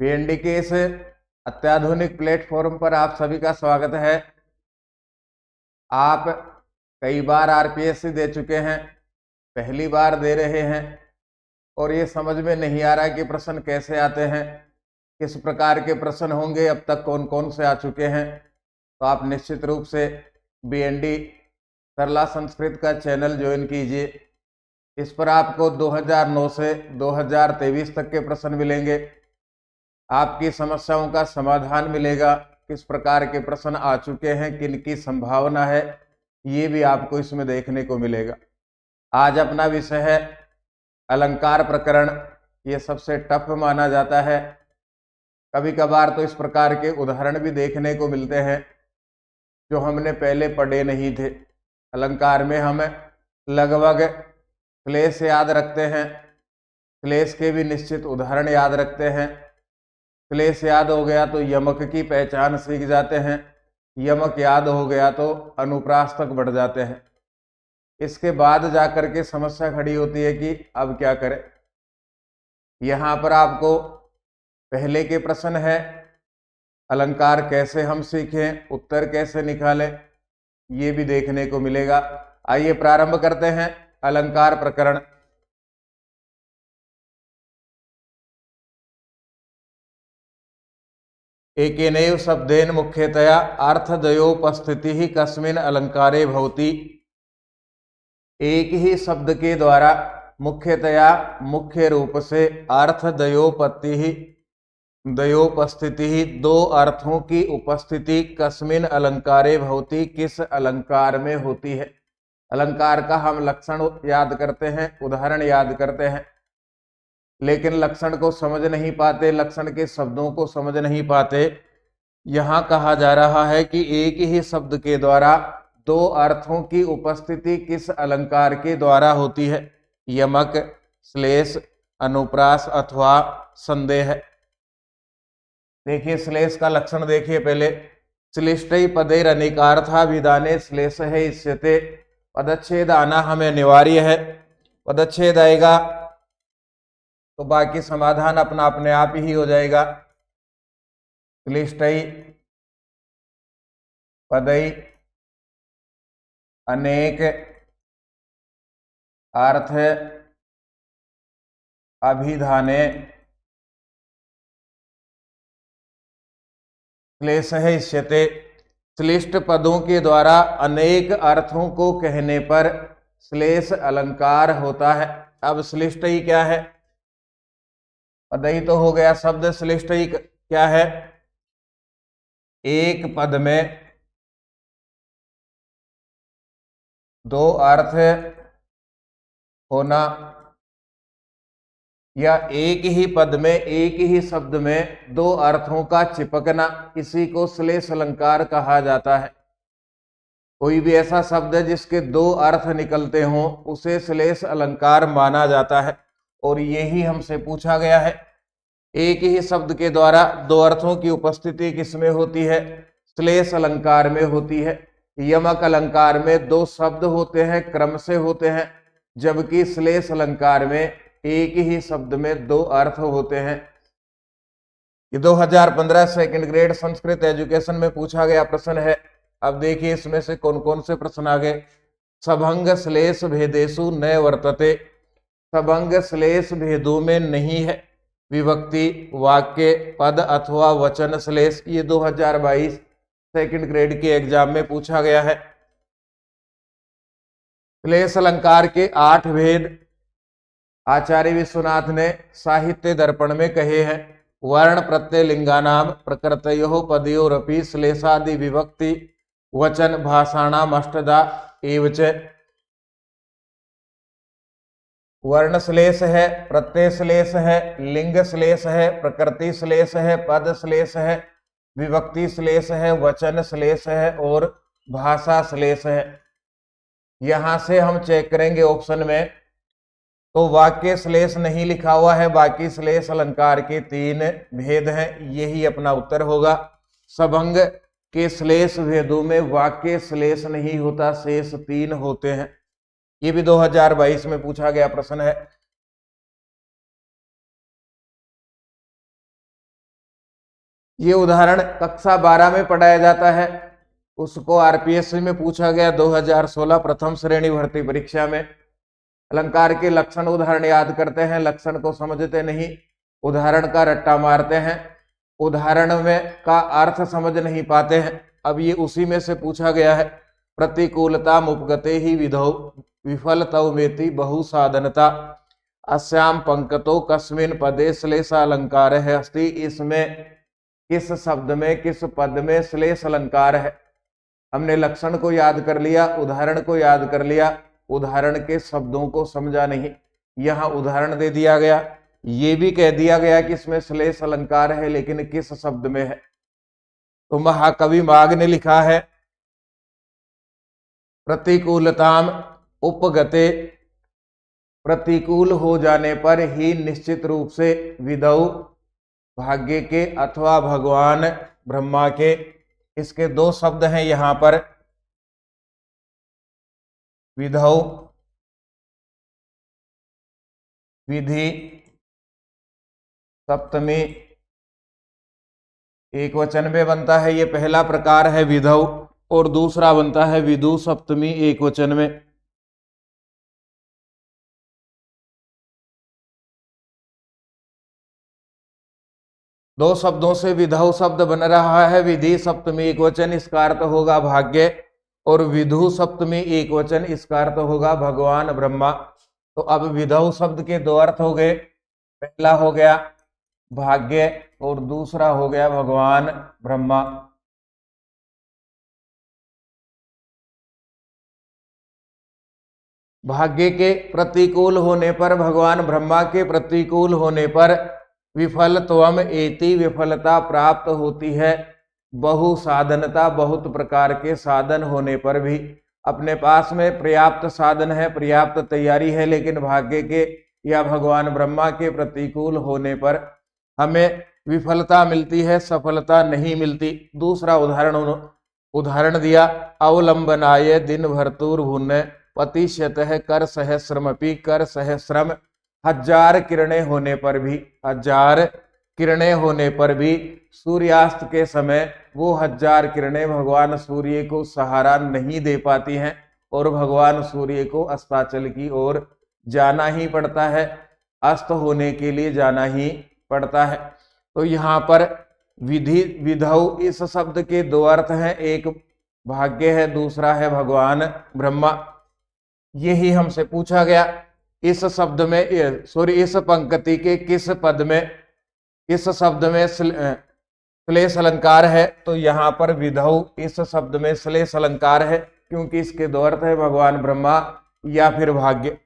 PND के इस अत्याधुनिक प्लेटफॉर्म पर आप सभी का स्वागत है। आप कई बार आरपीएससी दे चुके हैं, पहली बार दे रहे हैं और ये समझ में नहीं आ रहा है कि प्रश्न कैसे आते हैं, किस प्रकार के प्रश्न होंगे, अब तक कौन कौन से आ चुके हैं। तो आप निश्चित रूप से बीएनडी सरला संस्कृत का चैनल ज्वाइन कीजिए। इस पर आपको 2009 से 2023 तक के प्रश्न मिलेंगे, आपकी समस्याओं का समाधान मिलेगा, किस प्रकार के प्रश्न आ चुके हैं, किन की संभावना है, ये भी आपको इसमें देखने को मिलेगा। आज अपना विषय है अलंकार प्रकरण। ये सबसे टफ माना जाता है। कभी कभार तो इस प्रकार के उदाहरण भी देखने को मिलते हैं जो हमने पहले पढ़े नहीं थे। अलंकार में हम लगभग क्लेश याद रखते हैं, क्लेश के भी निश्चित उदाहरण याद रखते हैं। क्लेश याद हो गया तो यमक की पहचान सीख जाते हैं, यमक याद हो गया तो अनुप्रास तक बढ़ जाते हैं। इसके बाद जाकर के समस्या खड़ी होती है कि अब क्या करें। यहाँ पर आपको पहले के प्रश्न है, अलंकार कैसे हम सीखें, उत्तर कैसे निकालें, ये भी देखने को मिलेगा। आइए प्रारंभ करते हैं अलंकार प्रकरण। एकेनैव शब्देन मुख्यतया अर्थद्वयोपस्थितिः कस्मिन् अलंकारे भवति। एक ही शब्द के द्वारा मुख्यतया मुख्य रूप से द्वयोपस्थिति दो अर्थों की उपस्थिति कस्मिन् अलंकारे भवति किस अलंकार में होती है। अलंकार का हम लक्षण याद करते हैं, उदाहरण याद करते हैं, लेकिन लक्षण को समझ नहीं पाते, लक्षण के शब्दों को समझ नहीं पाते। यहां कहा जा रहा है कि एक ही शब्द के द्वारा दो अर्थों की उपस्थिति किस अलंकार के द्वारा होती है। यमक, श्लेष, अनुप्रास अथवा संदेह। देखिए श्लेष का लक्षण देखिए पहले। श्लिष्टै पदैर अनेकार्थाभिधाने श्लेष है इष्यते। पदच्छेद आना हमें अनिवार्य है। पदच्छेद आएगा तो बाकी समाधान अपना अपने आप ही हो जाएगा। क्लिष्टै पदै अनेक अर्थ अभिधाने क्लेश है इष्यते। श्लिष्ट पदों के द्वारा अनेक अर्थों को कहने पर श्लेष अलंकार होता है। अब श्लिष्ट ही क्या है, पदई तो हो गया शब्द, श्लिष्ट ही क्या है, एक पद में दो अर्थ होना या एक ही पद में एक ही शब्द में दो अर्थों का चिपकना, इसी को श्लेष अलंकार कहा जाता है। कोई भी ऐसा शब्द है जिसके दो अर्थ निकलते हों उसे श्लेष अलंकार माना जाता है। और यही हमसे पूछा गया है, एक ही शब्द के द्वारा दो अर्थों की उपस्थिति किसमें होती है, श्लेष अलंकार में होती है। यमक अलंकार में दो शब्द होते हैं, क्रम से होते हैं, जबकि श्लेष अलंकार में एक ही शब्द में दो अर्थ होते हैं। ये 2015 सेकंड ग्रेड संस्कृत एजुकेशन में पूछा गया प्रश्न है। अब देखिए इसमें से कौन कौन से प्रश्न आ गए। सभंग श्लेष भेदेषु न वर्तते। सभंग श्लेष भेदों में नहीं है। विभक्ति, वाक्य, पद अथवा वचन श्लेष। ये 2022 सेकंड ग्रेड के एग्जाम में पूछा गया है। श्लेष अलंकार के 8 भेद आचार्य विश्वनाथ ने साहित्य दर्पण में कहे हैं। वर्ण प्रत्यय लिंगानाम प्रकृतयो पदयोरपि श्लेषादि विभक्ति वचन भाषाणाम अष्टधा एवच। वर्ण श्लेष है, प्रत्यय श्लेष है, लिंग श्लेष है, प्रकृति श्लेष है, पद श्लेष है, विभक्ति श्लेष है, वचन श्लेष है और भाषा श्लेष है। यहां से हम चेक करेंगे ऑप्शन में तो वाक्य श्लेष नहीं लिखा हुआ है। बाकी श्लेष अलंकार के 3 भेद हैं, यही अपना उत्तर होगा। सभंग के श्लेष भेदों में वाक्य श्लेष नहीं होता, शेष 3 होते हैं। ये भी 2022 में पूछा गया प्रश्न है। ये उदाहरण कक्षा 12 में पढ़ाया जाता है। उसको आरपीएससी में पूछा गया 2016 प्रथम श्रेणी भर्ती परीक्षा में। अलंकार के लक्षण उदाहरण याद करते हैं, लक्षण को समझते नहीं, उदाहरण का रट्टा मारते हैं, उदाहरण में का अर्थ समझ नहीं पाते हैं। अब ये उसी में से पूछा गया है। प्रतिकूलता उपगते ही विधौ विफलतौ मेति बहु साधनता अस्याम पंक्तो कस्मिन पदे श्लेष अलंकार है अस्ति। इसमें किस शब्द में, किस पद में श्लेष अलंकार है। हमने लक्षण को याद कर लिया, उदाहरण को याद कर लिया, उदाहरण के शब्दों को समझा नहीं। यहाँ उदाहरण दे दिया गया, ये भी कह दिया गया कि इसमें श्लेष अलंकार है, लेकिन किस शब्द में है। तो महाकवि माघ ने लिखा है प्रतिकूलताम उपगते, प्रतिकूल हो जाने पर ही निश्चित रूप से विधौ भाग्य के अथवा भगवान ब्रह्मा के। इसके दो शब्द हैं यहां पर, विधौ विधि सप्तमी एक वचन में बनता है। ये पहला प्रकार है विधौ, और दूसरा बनता है विदु सप्तमी एक वचन में। दो शब्दों से विधौ शब्द बन रहा है। विधि सप्तमी एक वचन, इसका अर्थ होगा भाग्य, और विधु सप्तमी एक वचन, इसका अर्थ होगा भगवान ब्रह्मा। तो अब विधौ शब्द के दो अर्थ हो गए, पहला हो गया भाग्य और दूसरा हो गया भगवान ब्रह्मा। भाग्य के प्रतिकूल होने पर, भगवान ब्रह्मा के प्रतिकूल होने पर विफलत्वम एति विफलता प्राप्त होती है। बहु साधनता बहुत प्रकार के साधन होने पर भी, अपने पास में पर्याप्त साधन है, पर्याप्त तैयारी है, लेकिन भाग्य के या भगवान ब्रह्मा के प्रतिकूल होने पर हमें विफलता मिलती है, सफलता नहीं मिलती। दूसरा उदाहरण दिया, अवलंबनाय दिन भर्तुर्भुन पतिशत है कर सहस्रमपि, कर सहस्रम 1000 किरणें होने पर भी, 1000 किरणें होने पर भी सूर्यास्त के समय वो 1000 किरणें भगवान सूर्य को सहारा नहीं दे पाती हैं, और भगवान सूर्य को अस्ताचल की ओर जाना ही पड़ता है, अस्त होने के लिए जाना ही पड़ता है। तो यहाँ पर विधि विधौ इस शब्द के दो अर्थ हैं, एक भाग्य है, दूसरा है भगवान ब्रह्मा। यही हमसे पूछा गया इस शब्द में, सॉरी इस पंक्ति के किस पद में, किस शब्द में श्लेष अलंकार है। तो यहाँ पर विधौ इस शब्द में श्लेष अलंकार है, क्योंकि इसके दो अर्थ है, भगवान ब्रह्मा या फिर भाग्य।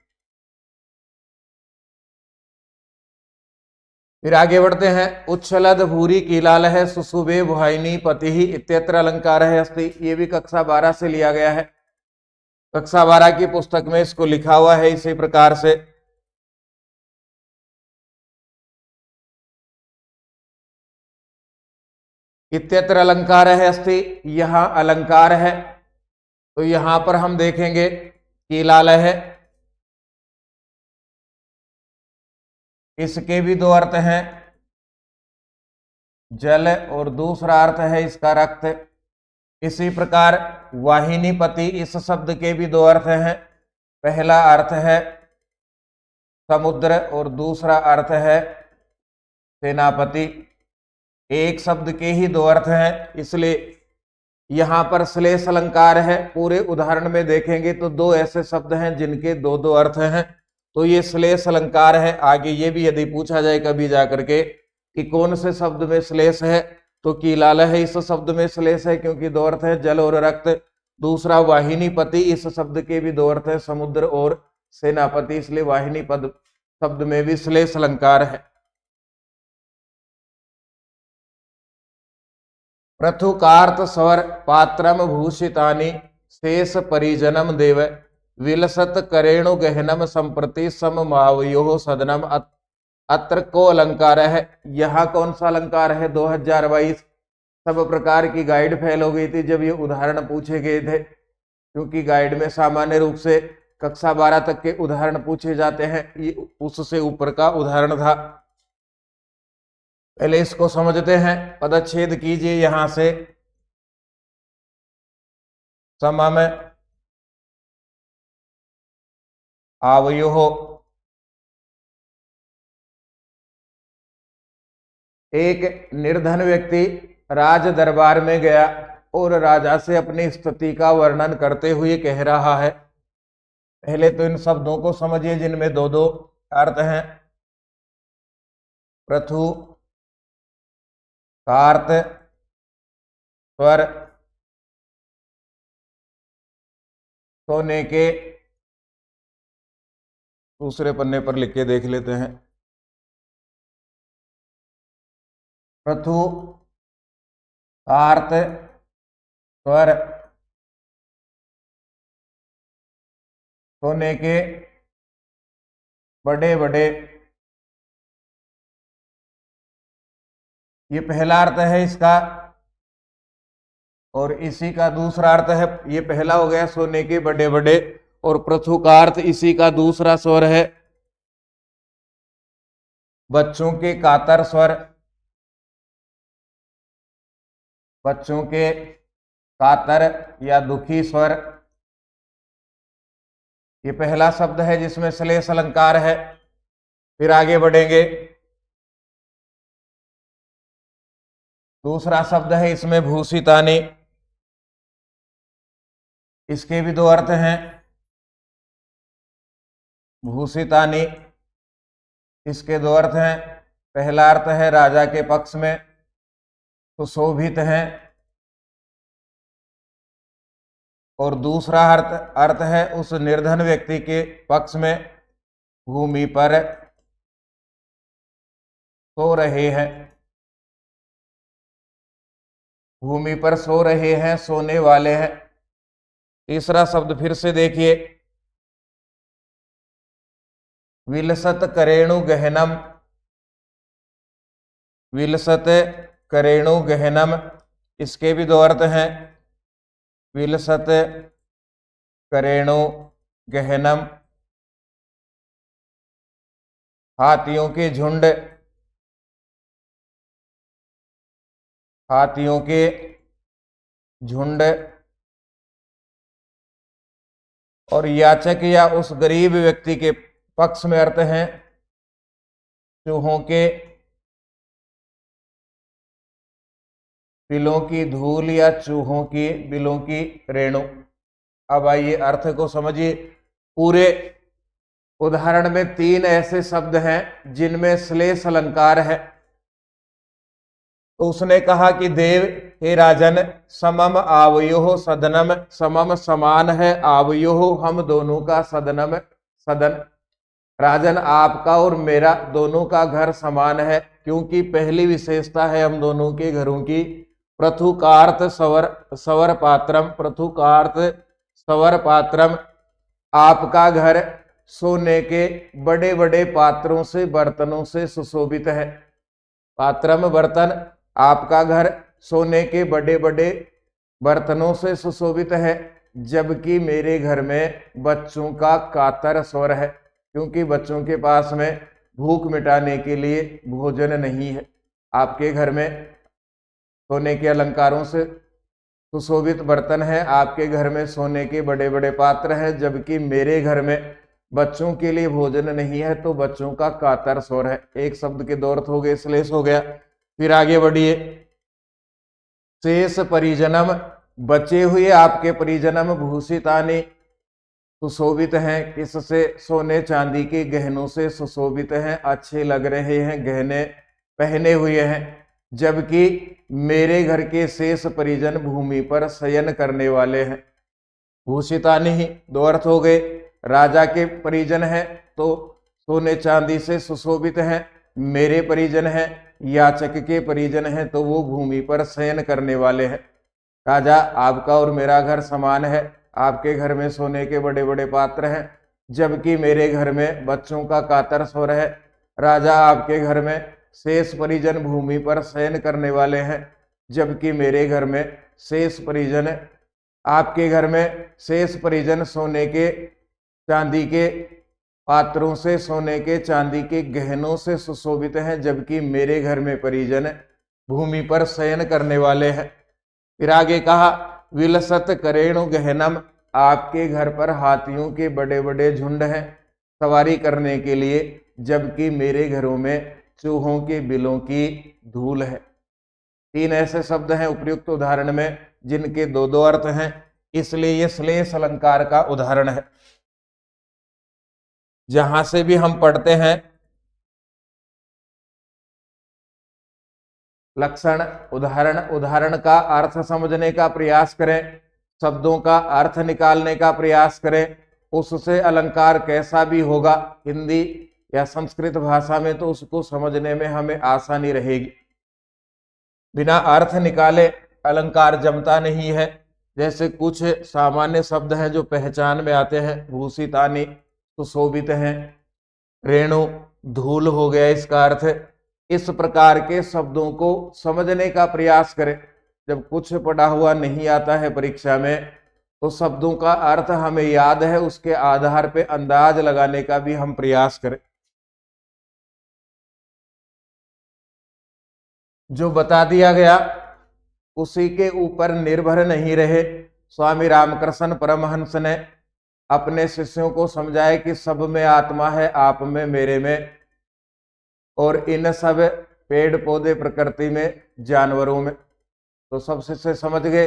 फिर आगे बढ़ते हैं। उच्छलद भूरी कीलाल है सुशुभे भुहाइनी पति ही इत्यत्र अलंकार है अस्ति। ये भी कक्षा 12 से लिया गया है। कक्षा 12 की पुस्तक में इसको लिखा हुआ है इसी प्रकार से। इत्यत्र अलंकार है अस्ति, यहां अलंकार है। तो यहां पर हम देखेंगे कीलाल है, इसके भी दो अर्थ हैं, जल, और दूसरा अर्थ है इसका रक्त। इसी प्रकार वाहिनीपति, इस शब्द के भी दो अर्थ हैं, पहला अर्थ है समुद्र और दूसरा अर्थ है सेनापति। एक शब्द के ही दो अर्थ हैं, इसलिए यहां पर श्लेष अलंकार है। पूरे उदाहरण में देखेंगे तो दो ऐसे शब्द हैं जिनके दो दो अर्थ हैं, तो ये श्लेष अलंकार है। आगे ये भी यदि पूछा जाए कभी जाकर के कि कौन से शब्द में श्लेष है, तो कीलाल है इस शब्द में श्लेष है, क्योंकि दो अर्थ है, जल और रक्त। दूसरा वाहिनीपति, इस शब्द के भी दो अर्थ है, समुद्र और सेनापति, इसलिए वाहिनी पद शब्द में भी श्लेष अलंकार है। पृथुकार्थ स्वर पात्रम भूषितानि शेष परिजनम देव विलसत करेणु गहनम संप्रति सममावयो सदनम अत्र को अलंकार है। यहाँ कौन सा अलंकार है? 2022 सब प्रकार की गाइड फेल हो गई थी जब ये उदाहरण पूछे गए थे, क्योंकि गाइड में सामान्य रूप से कक्षा 12 तक के उदाहरण पूछे जाते हैं, ये उससे ऊपर का उदाहरण था। पहले इसको समझते हैं। पदच्छेद कीजिए यहां से। समम आवयोः। एक निर्धन व्यक्ति राज दरबार में गया और राजा से अपनी स्थिति का वर्णन करते हुए कह रहा है। पहले तो इन शब्दों को समझिए जिनमें दो दो अर्थ हैं। पृथु कार्त स्वर सोने के। दूसरे पन्ने पर लिख के देख लेते हैं। पृथु कार्त स्वर सोने के बड़े बड़े। ये पहला अर्थ है इसका। और इसी का दूसरा अर्थ है, ये पहला हो गया सोने के बड़े बड़े, और पृथु का अर्थ इसी का दूसरा स्वर है बच्चों के कातर स्वर। बच्चों के कातर या दुखी स्वर। ये पहला शब्द है जिसमें श्लेष अलंकार है। फिर आगे बढ़ेंगे। दूसरा शब्द है इसमें भूषितानि। इसके भी दो अर्थ हैं। भूषितानि, इसके दो अर्थ हैं। पहला अर्थ है राजा के पक्ष में सुशोभित हैं, और दूसरा अर्थ है उस निर्धन व्यक्ति के पक्ष में भूमि पर सो रहे हैं। भूमि पर सो रहे हैं, सोने वाले हैं। तीसरा शब्द फिर से देखिए। विलसत करेणु गहनम। विलसत करेणु गहनम, इसके भी दो अर्थ हैं। विलसत करेणु गहनम, हाथियों के झुंड। हाथियों के झुंड। और याचक या उस गरीब व्यक्ति के पक्ष में अर्थ हैं चूहों के बिलों की धूल या चूहों की बिलों की रेणु। अब आइए अर्थ को समझिए। पूरे उदाहरण में तीन ऐसे शब्द हैं जिनमें श्लेष अलंकार है। तो उसने कहा कि देव हे राजन, समम आवयोः सदनम। समम समान है, आवयोः हम दोनों का, सदनम सदन। राजन आपका और मेरा दोनों का घर समान है, क्योंकि पहली विशेषता है हम दोनों के घरों की। पृथुकार्त सवर पात्रम। पृथुकार्त सवर पात्रम, आपका घर सोने के बड़े बड़े पात्रों से, बर्तनों से सुशोभित है। पात्रम बर्तन, आपका घर सोने के बड़े बड़े बर्तनों से सुशोभित है। जबकि मेरे घर में बच्चों का कातर स्वर है, क्योंकि बच्चों के पास में भूख मिटाने के लिए भोजन नहीं है। आपके घर में सोने के अलंकारों से सुशोभित बर्तन है, आपके घर में सोने के बड़े बड़े पात्र हैं, जबकि मेरे घर में बच्चों के लिए भोजन नहीं है, तो बच्चों का कातर स्वर है। एक शब्द के दो अर्थ हो गए, श्लेष हो गया। फिर आगे बढ़िए। शेष परिजनम, बचे हुए आपके परिजनम भूषितानि सुशोभित हैं। किससे? सोने चांदी के गहनों से सुशोभित हैं, अच्छे लग रहे हैं, गहने पहने हुए हैं। जबकि मेरे घर के शेष परिजन भूमि पर शयन करने वाले हैं। भूषितानि ही दो अर्थ हो गए। राजा के परिजन हैं तो सोने चांदी से सुशोभित हैं, मेरे परिजन हैं, याचक के परिजन हैं तो वो भूमि पर शयन करने वाले हैं। राजा आपका और मेरा घर समान है, आपके घर में सोने के बड़े बड़े पात्र हैं, जबकि मेरे घर में बच्चों का कातर स्वर है। राजा आपके घर में शेष परिजन भूमि पर शयन करने वाले हैं, जबकि मेरे घर में शेष परिजन, आपके घर में शेष परिजन सोने के चांदी के पात्रों से सोने के चांदी के गहनों से सुशोभित हैं, जबकि मेरे घर में परिजन भूमि पर शयन करने वाले हैं। फिर आगे कहा, विलसत करेणु गहनम, आपके घर पर हाथियों के बड़े बड़े झुंड हैं सवारी करने के लिए, जबकि मेरे घरों में चूहों के बिलों की धूल है। 3 ऐसे शब्द हैं उपर्युक्त उदाहरण में जिनके दो दो अर्थ हैं, इसलिए ये श्लेष अलंकार का उदाहरण है। जहां से भी हम पढ़ते हैं लक्षण उदाहरण, उदाहरण का अर्थ समझने का प्रयास करें, शब्दों का अर्थ निकालने का प्रयास करें, उससे अलंकार कैसा भी होगा हिंदी या संस्कृत भाषा में तो उसको समझने में हमें आसानी रहेगी। बिना अर्थ निकाले अलंकार जमता नहीं है। जैसे कुछ सामान्य शब्द हैं जो पहचान में आते हैं, भूषितानि सुशोभित हैं, रेणु धूल हो गया इसका अर्थ। इस प्रकार के शब्दों को समझने का प्रयास करें। जब कुछ पढ़ा हुआ नहीं आता है परीक्षा में तो शब्दों का अर्थ हमें याद है, उसके आधार पे अंदाज लगाने का भी हम प्रयास करें। जो बता दिया गया उसी के ऊपर निर्भर नहीं रहे। स्वामी रामकृष्ण परमहंस ने अपने शिष्यों को समझाया कि सब में आत्मा है, आप में, मेरे में, और इन सब पेड़ पौधे प्रकृति में, जानवरों में। तो सब शिष्य समझ गए।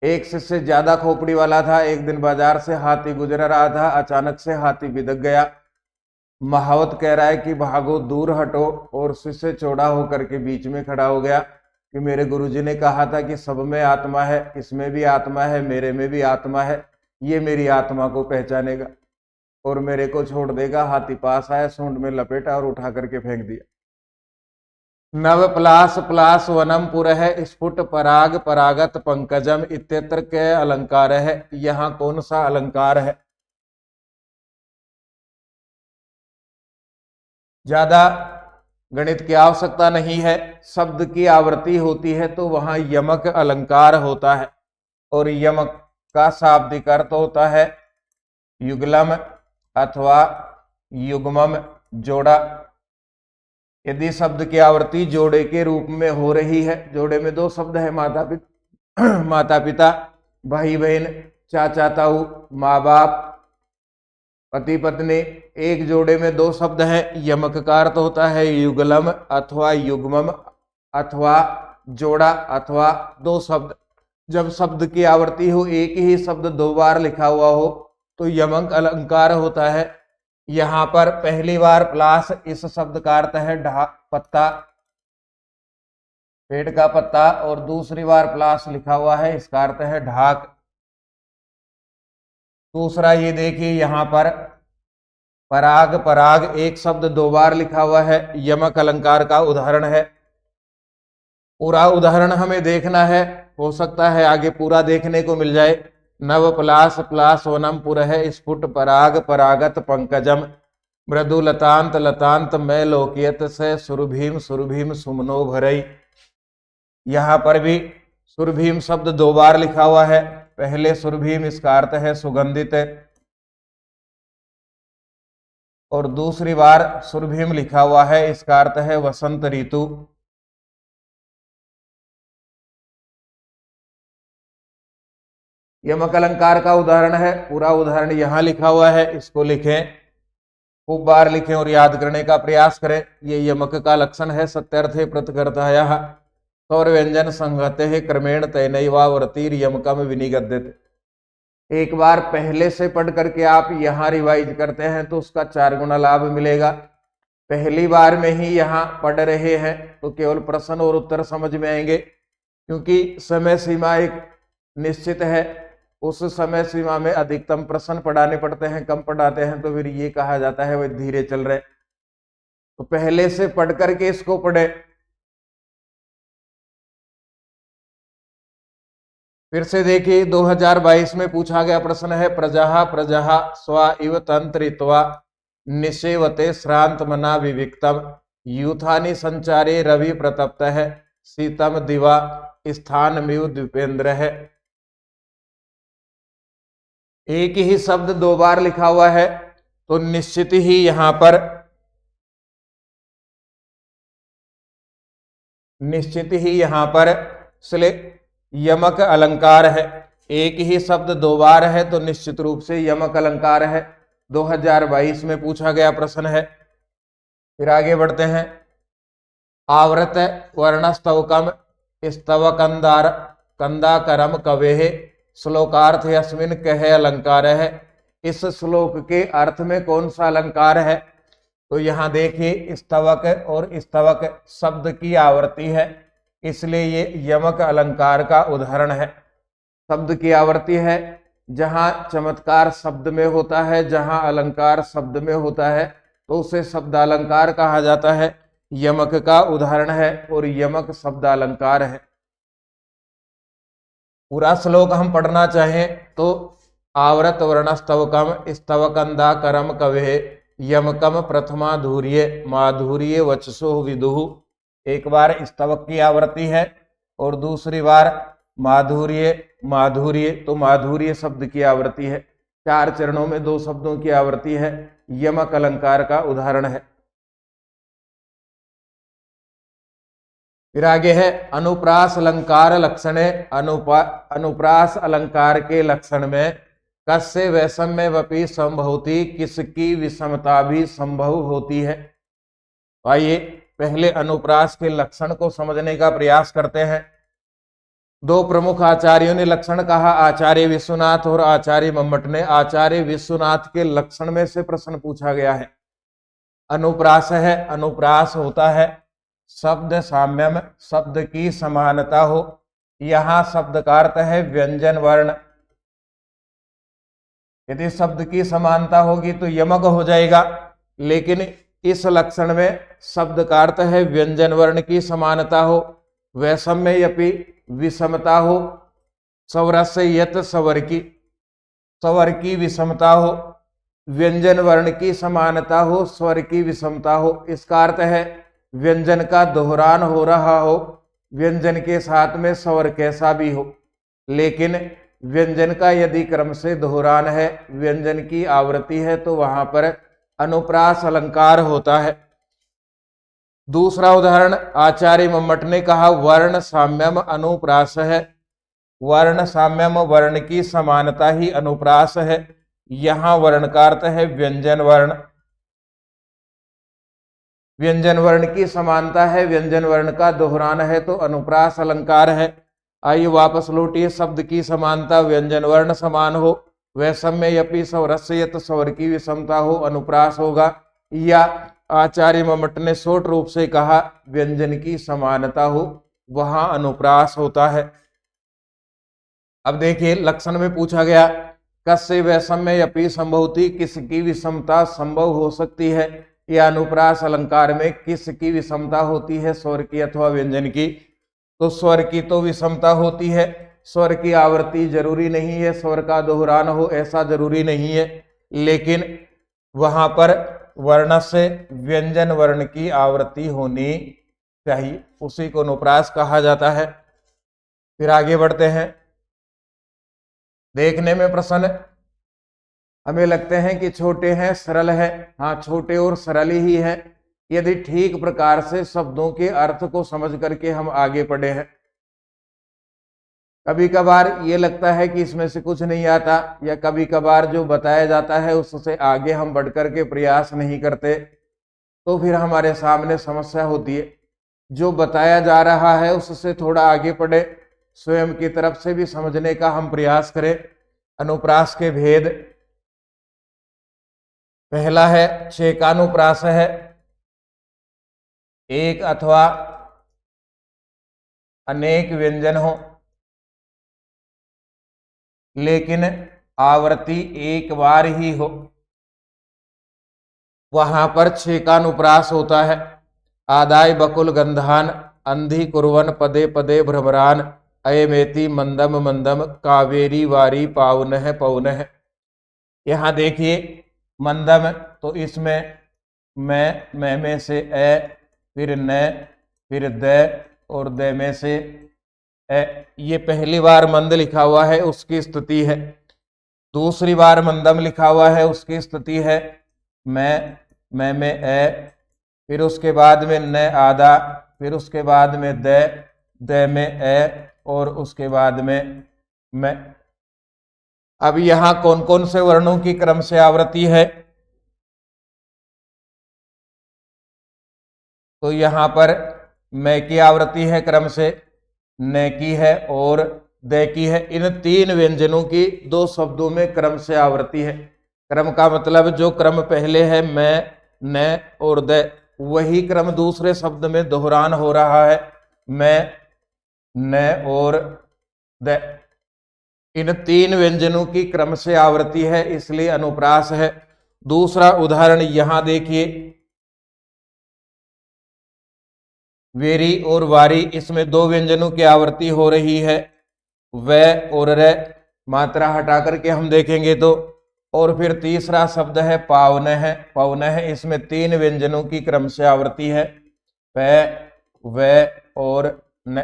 एक शिष्य ज्यादा खोपड़ी वाला था। एक दिन बाजार से हाथी गुजर रहा था, अचानक से हाथी बिदक गया। महावत कह रहा है कि भागो, दूर हटो, और शिष्य चौड़ा होकर के बीच में खड़ा हो गया कि मेरे गुरुजी ने कहा था कि सब में आत्मा है, इसमें भी आत्मा है, मेरे में भी आत्मा है, ये मेरी आत्मा को पहचानेगा और मेरे को छोड़ देगा। हाथी पास आया, सूंड में लपेटा और उठा करके फेंक दिया। नव प्लास प्लास वनम पुरः स्फुट पराग परागत पंकजम इत्यत्र के अलंकार है। यहाँ कौन सा अलंकार है? ज्यादा गणित की आवश्यकता नहीं है। शब्द की आवृत्ति होती है तो वहां यमक अलंकार होता है, और यमक का शाब्दिक अर्थ होता है युगलम अथवा युग्मम, जोड़ा। यदि शब्द की आवृत्ति जोड़े के रूप में हो रही है, जोड़े में 2 शब्द है, माता पिता, भाई बहन, चाचा ताऊ, माँ बाप, पति पत्नी, एक जोड़े में 2 शब्द हैं, यमक का अर्थ होता है युगलम अथवा युग्मम, अथवा जोड़ा अथवा 2 शब्द। जब शब्द की आवृत्ति हो, एक ही शब्द 2 बार लिखा हुआ हो तो यमक अलंकार होता है। यहां पर पहली बार प्लास, इस शब्द का अर्थ है पत्ता, पेड़ का पत्ता, और दूसरी बार प्लास लिखा हुआ है, इसका अर्थ है ढाक। दूसरा ये देखिए यहां पर पराग पराग, एक शब्द 2 बार लिखा हुआ है, यमक अलंकार का उदाहरण है। पूरा उदाहरण हमें देखना है, हो सकता है आगे पूरा देखने को मिल जाए। नव प्लास प्लास वनम पुरः स्फुट पराग परागत पंकजम मृदु लतांत लतांत मैं लोकियत से सुरभीम सुरभीम सुमनो भरई। यहां पर भी सुरभीम शब्द 2 बार लिखा हुआ है। पहले सुरभीम, इसका अर्थ है सुगंधित, और दूसरी बार सुरभीम लिखा हुआ है, इसका अर्थ है वसंत ऋतु। यमक अलंकार का उदाहरण है, पूरा उदाहरण यहां लिखा हुआ है, इसको लिखें, खूब बार लिखें और याद करने का प्रयास करें। ये यमक का लक्षण है। सत्यर्थे प्रतिकर्तायाः सौर व्यंजन संहते है क्रमेण तैनैवावर्तीर यमकम विनिगद्यते। एक बार पहले से पढ़ करके आप यहाँ रिवाइज करते हैं तो उसका 4 गुना लाभ मिलेगा। पहली बार में ही यहाँ पढ़ रहे हैं तो केवल प्रश्न और उत्तर समझ में आएंगे, क्योंकि समय सीमा एक निश्चित है। उस समय सीमा में अधिकतम प्रश्न पढ़ाने पड़ते हैं, कम पढ़ाते हैं तो फिर ये कहा जाता है वह धीरे चल रहे। तो पहले से पढ़ करके इसको पढ़े। फिर से देखिए 2022 में पूछा गया प्रश्न है, प्रजा प्रजा स्व इव तंत्रित्वा निषेवते श्रांत मना विविक्तम यूथानि संचारे रवि प्रतप्त है शीतम दिवा स्थान मिव द्वीपेंद्र है। एक ही शब्द 2 बार लिखा हुआ है तो निश्चित ही यहां पर यमक अलंकार है। एक ही शब्द दो बार है तो निश्चित रूप से यमक अलंकार है। 2022 में पूछा गया प्रश्न है। फिर आगे बढ़ते हैं। आवृत वर्णस्तवकम स्तवकंदार कंदाकरम कवेः श्लोकार्थ यस्मिन् कः अलंकार है। इस श्लोक के अर्थ में कौन सा अलंकार है? तो यहां देखिए स्तवक और स्तवक शब्द की आवृत्ति है, इसलिए ये यमक अलंकार का उदाहरण है। शब्द की आवृत्ति है, जहां चमत्कार शब्द में होता है, जहां अलंकार शब्द में होता है तो उसे शब्दालंकार कहा जाता है। यमक का उदाहरण है और यमक शब्दालंकार है। पूरा श्लोक हम पढ़ना चाहें तो आवृत वर्णस्तवकम स्तवकंदाकरम कवेः यमकम प्रथमाधुर्ये माधुर्ये वचसो विदुः। एक बार स्तवक की आवृत्ति है और दूसरी बार माधुर्य तो माधुर्य शब्द की आवृत्ति है। 4 चरणों में 2 शब्दों की आवृत्ति है। यमक अलंकार का उदाहरण है। फिर आगे है अनुप्रास अलंकार लक्षणे। अनुप्रास अलंकार के लक्षण में कस्य वैषम्य वपि संभवति, किसकी विषमता भी संभव होती है। आइए पहले अनुप्रास के लक्षण को समझने का प्रयास करते हैं। 2 प्रमुख आचार्यों ने लक्षण कहा, आचार्य विश्वनाथ और आचार्य मम्मट ने। आचार्य विश्वनाथ के लक्षण में से प्रश्न पूछा गया है। अनुप्रास है, अनुप्रास होता है शब्द साम्यम, शब्द की समानता हो। यहां शब्द का अर्थ है व्यंजन वर्ण। यदि शब्द की समानता होगी तो यमक हो जाएगा, लेकिन इस लक्षण में शब्द का अर्थ है व्यंजन वर्ण की समानता हो, वैषम्य यपि विषमता हो, स्वरस्य यत स्वर की विषमता हो, व्यंजन वर्ण की समानता हो, स्वर की विषमता हो। इसका अर्थ है व्यंजन का दोहरान हो रहा हो, व्यंजन के साथ में स्वर कैसा भी हो, लेकिन व्यंजन का यदि क्रम से दोहरान है, व्यंजन की आवृत्ति है, तो वहां पर अनुप्रास अलंकार होता है। दूसरा उदाहरण आचार्य मम्मट ने कहा, वर्ण साम्यम अनुप्रास है। वर्ण साम्यम वर्ण की समानता ही अनुप्रास है। यहां वर्ण का अर्थ है व्यंजन वर्ण। व्यंजन वर्ण की समानता है, व्यंजन वर्ण का दोहरान है तो अनुप्रास अलंकार है। आइए वापस लौटिए। शब्द की समानता व्यंजन वर्ण समान हो, वैषम्य यपि स्वरस्य यत स्वर की विषमता हो, अनुप्रास होगा। या आचार्य मम्मट ने शॉर्ट रूप से कहा व्यंजन की समानता हो, वहां अनुप्रास होता है। अब देखिए लक्षण में पूछा गया कस्य वैषम्य यपि संभवति, किसकी विषमता संभव हो सकती है। यह अनुप्रास अलंकार में किसकी विषमता होती है, स्वर की अथवा व्यंजन की। तो स्वर की तो विषमता होती है। स्वर की आवृत्ति जरूरी नहीं है, स्वर का दोहरान हो ऐसा जरूरी नहीं है, लेकिन वहां पर वर्ण से व्यंजन वर्ण की आवृत्ति होनी चाहिए, उसी को अनुप्रास कहा जाता है। फिर आगे बढ़ते हैं। देखने में प्रश्न हमें लगते हैं कि छोटे हैं, सरल है। हाँ, छोटे और सरल ही है यदि ठीक प्रकार से शब्दों के अर्थ को समझ करके हम आगे बढ़े हैं। कभी कभार ये लगता है कि इसमें से कुछ नहीं आता, या कभी कभार जो बताया जाता है उससे आगे हम बढ़ करके प्रयास नहीं करते, तो फिर हमारे सामने समस्या होती है। जो बताया जा रहा है उससे थोड़ा आगे बढ़े, स्वयं की तरफ से भी समझने का हम प्रयास करें। अनुप्रास के भेद, पहला है छेकानुप्रास है, एक अथवा अनेक व्यंजन हो लेकिन आवृत्ति एक बार ही हो, वहां पर छेकानुप्रास होता है। आदाय बकुल गंधान अंधी कुर्वन पदे पदे भ्रमरान अयमेति मंदम मंदम कावेरी वारी पावन है पवन है। यहां देखिए मंदम, तो इसमें मैं में से ए, फिर न, फिर द और द में से ए। ये पहली बार मंद लिखा हुआ है उसकी स्थिति है, दूसरी बार मंदम लिखा हुआ है उसकी स्थिति है, मैं में ए, फिर उसके बाद में न आधा, फिर उसके बाद में द में ए, और उसके बाद में मैं। अब यहां कौन कौन से वर्णों की क्रम से आवृत्ति है? तो यहां पर मैं की आवृत्ति है क्रम से, न की है और द की है। इन तीन व्यंजनों की दो शब्दों में क्रम से आवृत्ति है। क्रम का मतलब जो क्रम पहले है मैं, न और द, वही क्रम दूसरे शब्द में दोहरान हो रहा है, मैं, न और द। इन तीन व्यंजनों की क्रम से आवृत्ति है, इसलिए अनुप्रास है। दूसरा उदाहरण यहां देखिए, वेरी और वारी, इसमें दो व्यंजनों की आवृत्ति हो रही है, व और र। मात्रा हटा करके हम देखेंगे तो। और फिर तीसरा शब्द है पावन है, पवन है, इसमें तीन व्यंजनों की क्रम से आवृत्ति है, प, व और न।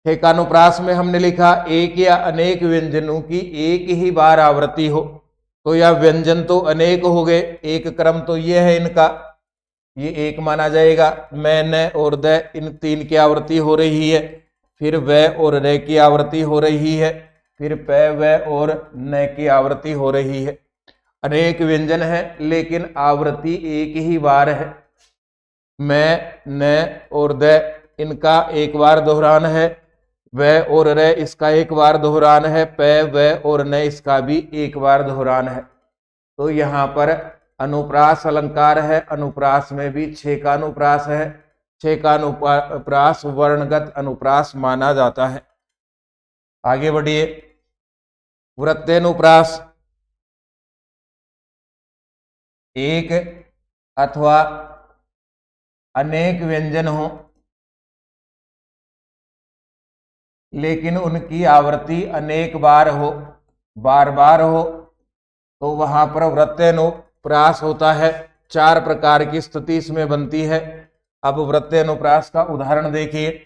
ठेकानुप्रास में हमने लिखा एक या अनेक व्यंजनों की एक ही बार आवृत्ति हो, तो यह व्यंजन तो अनेक हो गए, एक क्रम तो ये है इनका, ये एक माना जाएगा। मैं, न और द, इन तीन की आवृत्ति हो रही है। फिर व और रे की आवृत्ति हो रही है। फिर प, व और न की आवृत्ति हो रही है। अनेक व्यंजन है लेकिन आवृत्ति एक ही बार है। मैं, न और द, इनका एक बार दोहरान है। व और रे, इसका एक बार दोहरान है। प, व और न, इसका भी एक बार दोहरान है। तो यहाँ पर अनुप्रास अलंकार है। अनुप्रास में भी छह का अनुप्रास है। छह का अनुप्रास वर्णगत अनुप्रास माना जाता है। आगे बढ़िए। वृत्तेनुप्रास, एक अथवा अनेक व्यंजन हो लेकिन उनकी आवृत्ति अनेक बार हो, बार बार हो, तो वहां पर वृत्तेनुप्रास होता है। चार प्रकार की स्थिति इसमें बनती है। अब वृत्तेनुप्रास का उदाहरण देखिए।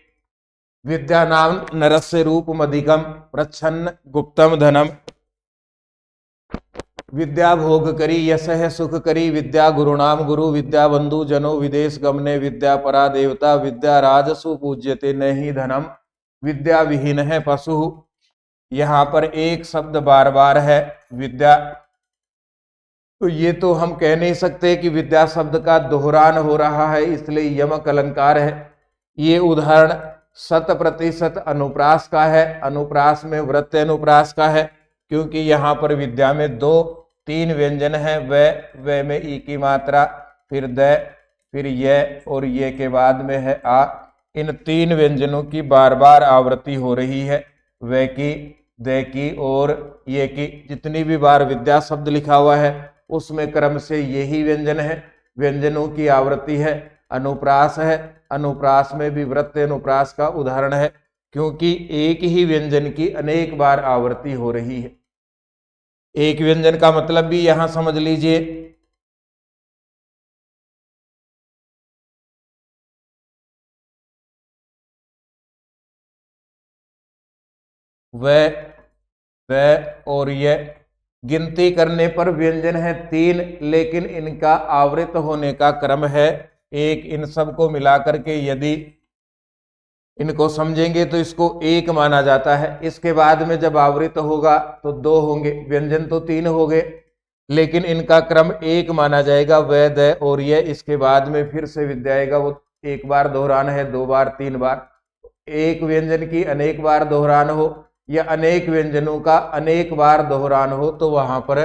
विद्या नाम नरस्य रूपमधिकम प्रच्छन्न गुप्तम धनम, विद्या भोग करी यश है सुख करी, विद्या गुरुनाम गुरु, विद्या बंधु जनो विदेश गमने, विद्या परा देवता, विद्या राजसु पूज्यते नहीं धनम, विद्या विहीन है पशु। यहाँ पर एक शब्द बार बार है, विद्या। तो ये तो हम कह नहीं सकते कि विद्या शब्द का दोहरान हो रहा है, इसलिए यमक अलंकार है। ये उदाहरण 100% अनुप्रास का है। अनुप्रास में वृत्तेनुप्रास का है, क्योंकि यहाँ पर विद्या में दो तीन व्यंजन है। व में ई की मात्रा, फिर द, फिर ये, और ये के बाद में है आ। इन तीन व्यंजनों की बार बार आवृत्ति हो रही है। व की, द की और ये की। जितनी भी बार विद्या शब्द लिखा हुआ है उसमें क्रम से यही व्यंजन है, व्यंजनों की आवृत्ति है। अनुप्रास है। अनुप्रास में भी वृत्तेनुप्रास का उदाहरण है, क्योंकि एक ही व्यंजन की अनेक बार आवृत्ति हो रही है। एक व्यंजन का मतलब भी यहां समझ लीजिए। व और ये गिनती करने पर व्यंजन है तीन, लेकिन इनका आवृत होने का क्रम है एक। इन सब को मिलाकर के यदि इनको समझेंगे तो इसको एक माना जाता है। इसके बाद में जब आवृत होगा तो दो होंगे। व्यंजन तो तीन हो गए, लेकिन इनका क्रम एक माना जाएगा, व, द और ये। इसके बाद में फिर से विद्या आएगा, वो एक बार दोहरान है, दो बार, तीन बार। एक व्यंजन की अनेक बार दोहरान हो या अनेक व्यंजनों का अनेक बार दोहरान हो, तो वहां पर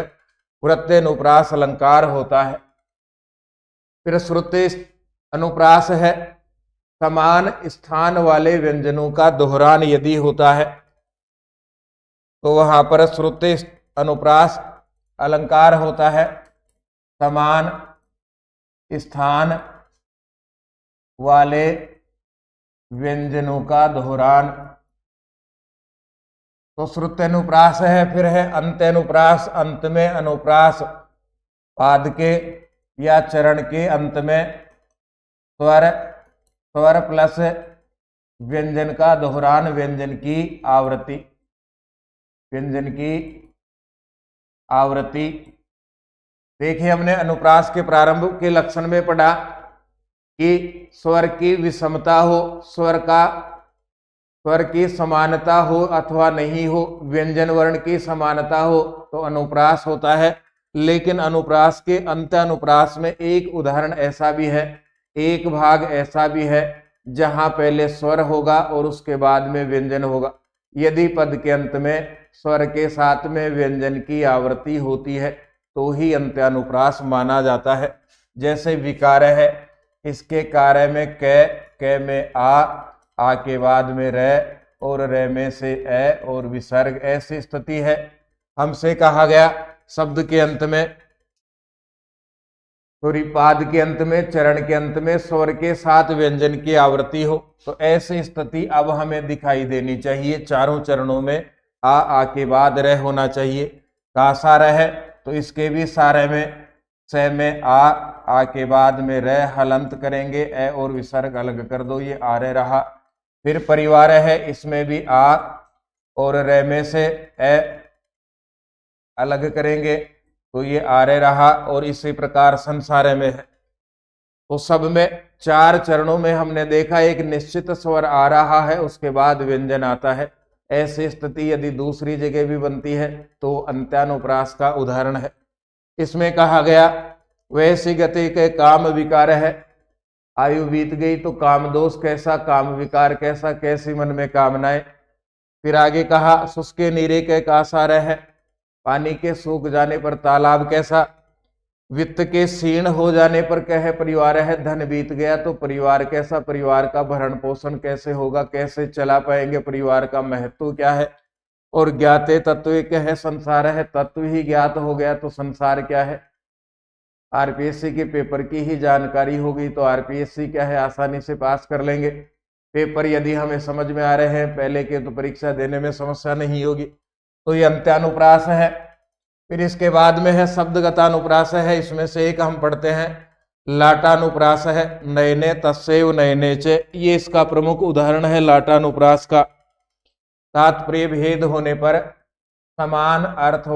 वृत्तेनुप्रास अलंकार होता है। फिर श्रुति अनुप्रास है। समान स्थान वाले व्यंजनों का दोहरान यदि होता है तो वहां पर श्रुति अनुप्रास अलंकार होता है। समान स्थान वाले व्यंजनों का दोहरान तो श्रुत्यनुप्रास है। फिर है अंत्यनुप्रास। अंत में अनुप्रास, पाद के या चरण के अंत में स्वर, स्वर प्लस व्यंजन का दोहरान, व्यंजन की आवृत्ति, व्यंजन की आवृत्ति देखिए, हमने अनुप्रास के प्रारंभ के लक्षण में पढ़ा कि स्वर की विषमता हो, स्वर की समानता हो अथवा नहीं हो, व्यंजन वर्ण की समानता हो तो अनुप्रास होता है। लेकिन अनुप्रास के अंत अनुप्रास में एक उदाहरण ऐसा भी है, एक भाग ऐसा भी है जहां पहले स्वर होगा और उसके बाद में व्यंजन होगा। यदि पद के अंत में स्वर के साथ में व्यंजन की आवृत्ति होती है तो ही अंत्यानुप्रास माना जाता है। जैसे विकार है, इसके कार्य में क में आ के बाद में रे और रे में से ए और विसर्ग, ऐसी स्थिति है। हमसे कहा गया शब्द के अंत में, पाद के अंत में, चरण के अंत में स्वर के साथ व्यंजन की आवृत्ति हो, तो ऐसी स्थिति अब हमें दिखाई देनी चाहिए। चारों चरणों में आ के बाद रह होना चाहिए। का सा रह, तो इसके भी सारे में से में आ के बाद में रह हलंत करेंगे, ए और विसर्ग अलग कर दो, ये आरे रहा। फिर परिवार है, इसमें भी आ और रे में से ए अलग करेंगे तो ये आरे रहा, और इसी प्रकार संसार में है। तो सब में चार चरणों में हमने देखा एक निश्चित स्वर आ रहा है, उसके बाद व्यंजन आता है। ऐसी स्थिति यदि दूसरी जगह भी बनती है तो अंत्यानुप्रास का उदाहरण है। इसमें कहा गया वैसी गति के काम विकार है, आयु बीत गई तो काम दोष कैसा, काम विकार कैसा, कैसी मन में कामनाएं। फिर आगे कहा शुष्के नीरे के कासार है, पानी के सूख जाने पर तालाब कैसा, वित्त के क्षीण हो जाने पर कहे परिवार है, धन बीत गया तो परिवार कैसा, परिवार का भरण पोषण कैसे होगा, कैसे चला पाएंगे, परिवार का महत्व क्या है। और ज्ञाते तत्व कहे संसार है, तत्व ही ज्ञात हो गया तो संसार क्या है। आरपीएससी के पेपर की ही जानकारी होगी तो आरपीएससी क्या है आसानी से पास कर लेंगे। पेपर यदि हमें समझ में आ रहे हैं पहले के तो परीक्षा देने में समस्या नहीं होगी। तो ये अंत्यानुप्रास है। फिर इसके बाद में है शब्दगतानुप्रास है, इसमें से एक हम पढ़ते हैं लाटानुप्रास है, नयने तस्सेव नयने चे, ये इसका प्रमुख उदाहरण है लाटानुप्रास का। तात्पर्य भेद होने पर समान अर्थ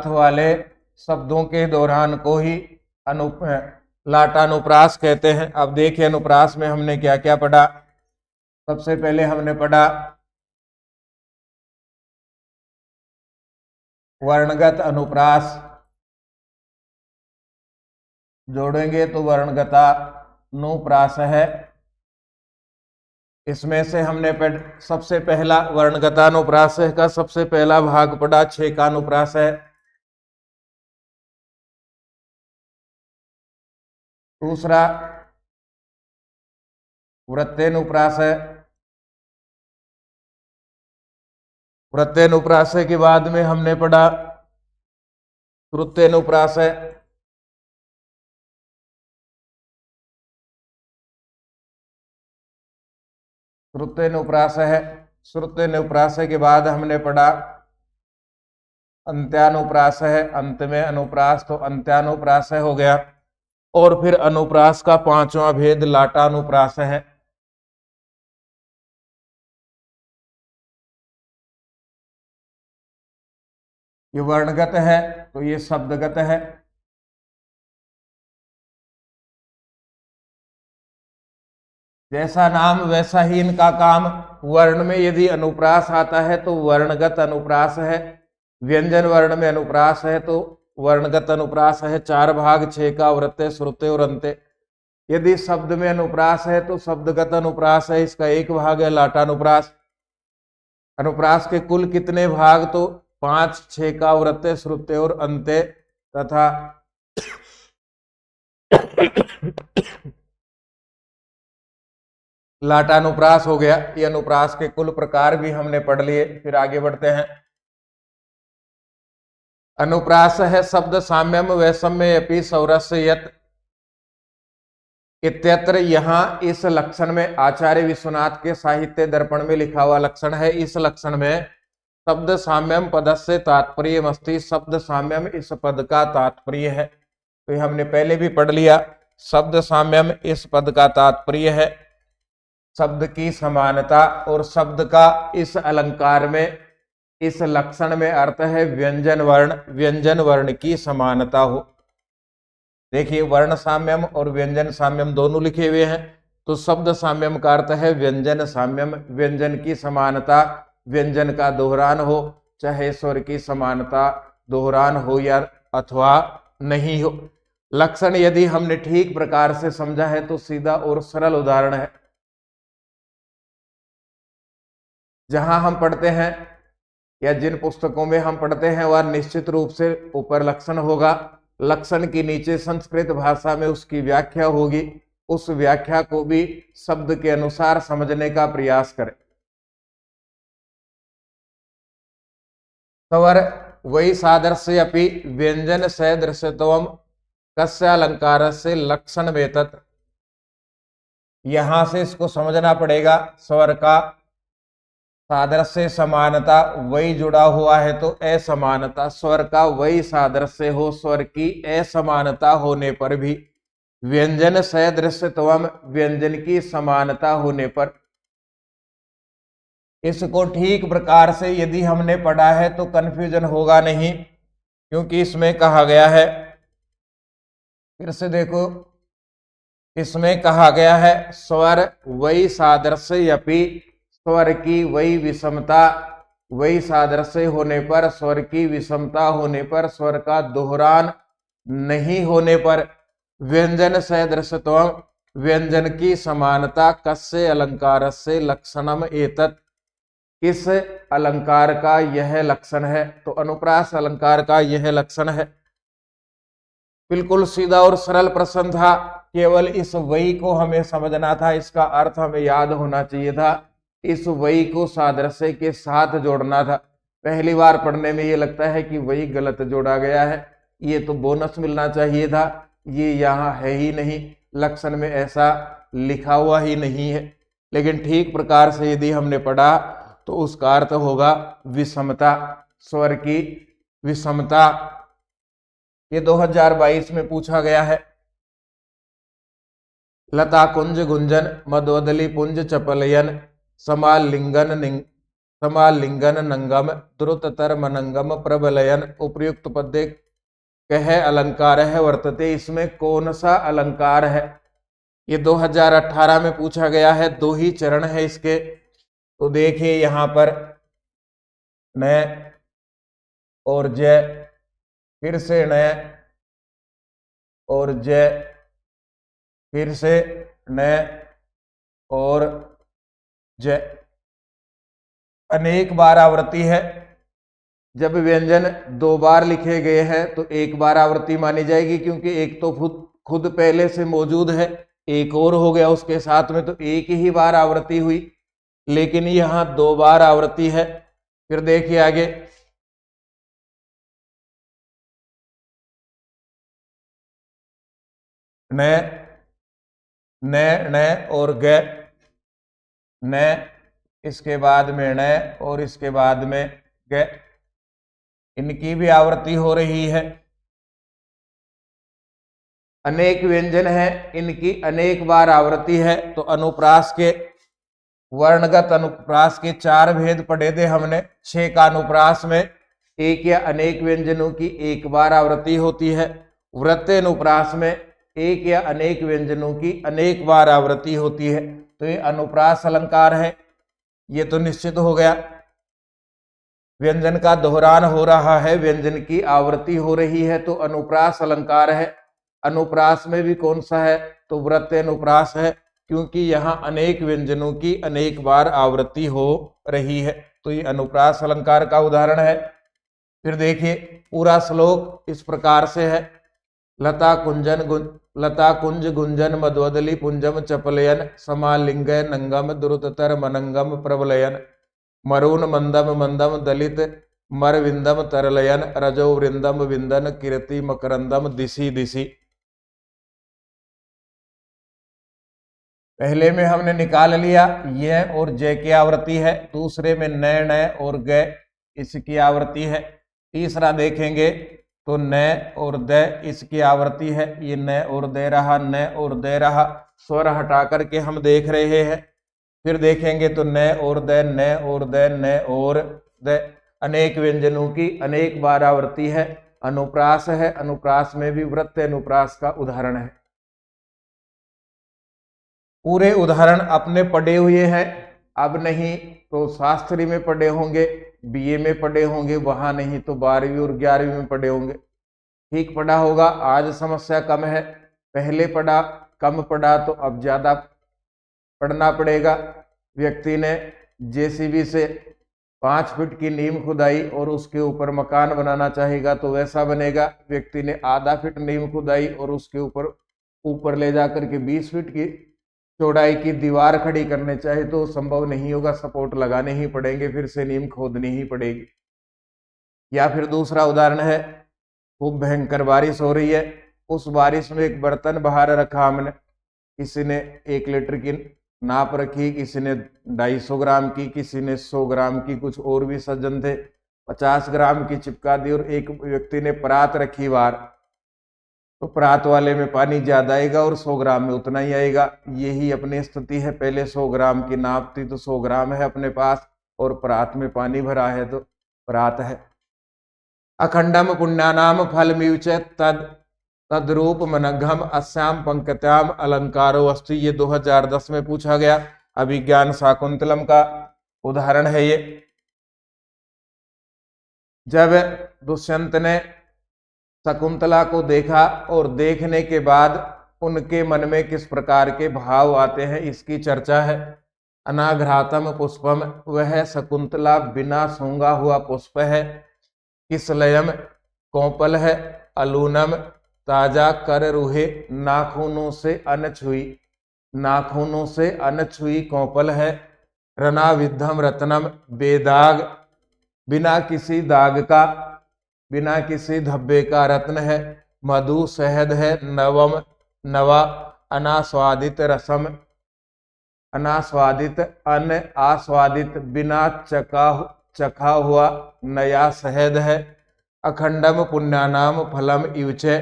वाले शब्दों के दौरान को ही लाटानुप्रास कहते हैं। अब देखिए अनुप्रास में हमने क्या क्या पढ़ा। सबसे पहले हमने पढ़ा वर्णगत अनुप्रास, जोड़ेंगे तो वर्णगतानुप्रास है। इसमें से हमने सबसे पहला वर्णगतानुप्रास का सबसे पहला भाग पढ़ा छेकानुप्रास है। दूसरा वृत्तेनुप्रास है। वृत्तेनुप्रास के बाद में हमने पढ़ा श्रुतेनुप्रास है। श्रुतेनुप्रास है। श्रुतेनुप्रास के बाद हमने पढ़ा अंत्यानुप्रास है। अंत में अनुप्रास तो अंत्यानुप्रास हो गया। और फिर अनुप्रास का पांचवा भेद लाटानुप्रास है। ये वर्णगत है तो ये शब्दगत है। जैसा नाम वैसा ही इनका काम। वर्ण में यदि अनुप्रास आता है तो वर्णगत अनुप्रास है, व्यंजन वर्ण में अनुप्रास है तो वर्णगत अनुप्रास है। चार भाग छेका, वृत्ते, श्रुते और अंते। यदि शब्द में अनुप्रास है तो शब्दगत अनुप्रास है, इसका एक भाग है लाटानुप्रास। अनुप्रास के कुल कितने भाग, तो 5 छेका, वृत्ते, श्रुते और अंते तथा लाटानुप्रास हो गया। ये अनुप्रास के कुल प्रकार भी हमने पढ़ लिए। फिर आगे बढ़ते हैं। अनुप्रास है शब्द साम्यम वैषम्य अपि सौरस्य यत् इत्यत्र। यहाँ इस लक्षण में आचार्य विश्वनाथ के साहित्य दर्पण में लिखा हुआ लक्षण है। इस लक्षण में शब्द साम्यम पदस्य तात्पर्य मस्ति, शब्द साम्यम इस पद का तात्पर्य है। तो ये हमने पहले भी पढ़ लिया। शब्द साम्यम इस पद का तात्पर्य है शब्द की समानता और शब्द का इस अलंकार में इस लक्षण में अर्थ है व्यंजन वर्ण की समानता हो। देखिए वर्ण साम्यम और व्यंजन साम्यम दोनों लिखे हुए हैं, तो शब्द साम्यम का अर्थ है व्यंजन साम्यम, व्यंजन की समानता, व्यंजन का दोहरान हो, चाहे स्वर की समानता दोहरान हो या अथवा नहीं हो। लक्षण यदि हमने ठीक प्रकार से समझा है तो सीधा और सरल उदाहरण है। जहां हम पढ़ते हैं या जिन पुस्तकों में हम पढ़ते हैं वह निश्चित रूप से ऊपर लक्षण होगा, लक्षण के नीचे संस्कृत भाषा में उसकी व्याख्या होगी। उस व्याख्या को भी शब्द के अनुसार समझने का प्रयास करें। स्वर वही सादृश्य अपि व्यंजन सदृशत्वम कस्य अलंकार से लक्षण वेतत। यहां से इसको समझना पड़ेगा। स्वर का सादृश्य समानता वही जुड़ा हुआ है तो असमानता, स्वर का वही सादृश्य हो, स्वर की असमानता होने पर भी व्यंजन सदृशत्वम, व्यंजन की समानता होने पर। इसको ठीक प्रकार से यदि हमने पढ़ा है तो कंफ्यूजन होगा नहीं, क्योंकि इसमें कहा गया है, फिर से देखो, इसमें कहा गया है स्वर वही सादृश्य अपि, स्वर की वही विषमता, वही सादृश्य होने पर, स्वर की विषमता होने पर, स्वर का दोहरान नहीं होने पर, व्यंजन सदृशत्व, व्यंजन की समानता, कस्य अलंकार से लक्षणम एतत्, किस अलंकार का यह लक्षण है, तो अनुप्रास अलंकार का यह लक्षण है। बिल्कुल सीधा और सरल प्रश्न था, केवल इस वही को हमें समझना था, इसका अर्थ हमें याद होना चाहिए था, इस वही को सादृश्य के साथ जोड़ना था। पहली बार पढ़ने में ये लगता है कि वही गलत जोड़ा गया है, ये तो बोनस मिलना चाहिए था, ये यहाँ है ही नहीं, लक्षण में ऐसा लिखा हुआ ही नहीं है। लेकिन ठीक प्रकार से यदि हमने पढ़ा तो उसका अर्थ होगा विषमता, स्वर की विषमता। ये 2022 में पूछा गया है। लता कुंज गुंजन मदवदली पुंज चपलयन समालिंगन नंगम द्रुततर मनंगम प्रबलयन। उपर्युक्त पद्य कह अलंकार है वर्तते, इसमें कौन सा अलंकार है? ये 2018 में पूछा गया है, 2 ही चरण है इसके। तो देखिए यहां पर न और जय, फिर से न और जय, फिर से न और जय, अनेक बार आवृत्ति है। जब व्यंजन 2 बार लिखे गए हैं तो 1 बार आवृत्ति मानी जाएगी, क्योंकि एक तो खुद पहले से मौजूद है, एक और हो गया उसके साथ में, तो एक ही बार आवृत्ति हुई। लेकिन यहां 2 बार आवृत्ति है। फिर देखिए आगे, न और ग, न इसके बाद में न और इसके बाद में ग, इनकी भी आवृत्ति हो रही है। अनेक व्यंजन है, इनकी अनेक बार आवृत्ति है। तो अनुप्रास के, वर्णगत अनुप्रास के 4 भेद पढ़े थे हमने। 6 का अनुप्रास में एक या अनेक व्यंजनों की 1 बार आवृत्ति होती है। वृत्त अनुप्रास में एक या अनेक व्यंजनों की अनेक बार आवृत्ति होती है। तो ये अनुप्रास अलंकार है, ये तो निश्चित हो गया। व्यंजन का दोहरान हो रहा है, व्यंजन की आवृत्ति हो रही है, तो अनुप्रास अलंकार है। अनुप्रास में भी कौन सा है? तो वृत्त अनुप्रास है, क्योंकि यहाँ अनेक व्यंजनों की अनेक बार आवृत्ति हो रही है। तो ये अनुप्रास अलंकार का उदाहरण है। फिर देखिए पूरा श्लोक इस प्रकार से है। लता कुंज गुंजन मदवदली पुंजम चपलयन समालिंग नंगम द्रुततर मनंगम प्रबलयन मरून मंदम मंदम दलित मरविंदम तरलयन रजो वृंदम विंदन कीर्ति मकरंदम दिशि दिशि। पहले में हमने निकाल लिया यह और जय की आवृत्ति है, दूसरे में न और ग इसकी आवृत्ति है। तीसरा देखेंगे तो न और द इसकी आवृत्ति है। ये न और दे रहा, न और दे रहा, स्वर हटा करके हम देख रहे हैं। फिर देखेंगे तो न और द, न और द, न और द, अनेक व्यंजनों की अनेक बार आवृत्ति है। अनुप्रास है, अनुप्रास में भी वृत्त अनुप्रास का उदाहरण है। पूरे उदाहरण अपने पढ़े हुए हैं, अब नहीं तो शास्त्री में पढ़े होंगे, बीए में पढ़े होंगे, वहां नहीं तो 12वीं और 11वीं में पढ़े होंगे। ठीक पढ़ा होगा। आज समस्या कम है, पहले पढ़ा कम पढ़ा तो अब ज्यादा पढ़ना पड़ेगा। व्यक्ति ने जेसीबी से 5 फीट की नींव खुदाई और उसके ऊपर मकान बनाना चाहेगा तो वैसा बनेगा। व्यक्ति ने आधा फीट नींव खुदाई और उसके ऊपर ले जाकर के 20 फीट की चौड़ाई की दीवार खड़ी करने चाहे तो संभव नहीं होगा, सपोर्ट लगाने ही पड़ेंगे, फिर से नींव खोदनी ही पड़ेगी। या फिर दूसरा उदाहरण है, खूब भयंकर बारिश हो रही है, उस बारिश में एक बर्तन बाहर रखा हमने, किसी ने 1 लीटर की नाप रखी, किसी ने 250 ग्राम की, किसी ने 100 ग्राम की, कुछ और भी सज्जन थे 50 ग्राम की चिपका दी, और एक व्यक्ति ने परात रखी बाहर, तो परात वाले में पानी ज्यादा आएगा और 100 ग्राम में उतना ही आएगा। यही अपनी स्थिति है, पहले 100 ग्राम की नाप थी तो 100 ग्राम है अपने पास, और परात में पानी भरा है तो परात है। अखंडम पुण्यानाम फलमिच तद्रूप मनघम अस्याम पंकत्याम अलंकारो अस्तु। ये 2010 में पूछा गया अभिज्ञान शाकुंतलम का उदाहरण है ये। जब दुष्यंत ने शकुंतला को देखा और देखने के बाद उनके मन में किस प्रकार के भाव आते हैं इसकी चर्चा है। अनाघ्रातम पुष्पम, वह शकुंतला बिना सूंघा हुआ पुष्प है। किसलयम, कोपल है। अलूनम, ताजा कर रूहे, नाखूनों से अनछुई, नाखूनों से अनछुई कोपल है। रणाविद्धम रत्नम, बेदाग, बिना किसी दाग का, बिना किसी धब्बे का रत्न है। मधु, शहद है। नवम, नवा, अनास्वादित रसम, अनास्वादित, अन आस्वादित, बिना चखा हुआ नया शहद है। अखंडम पुण्यानाम फलम युचे,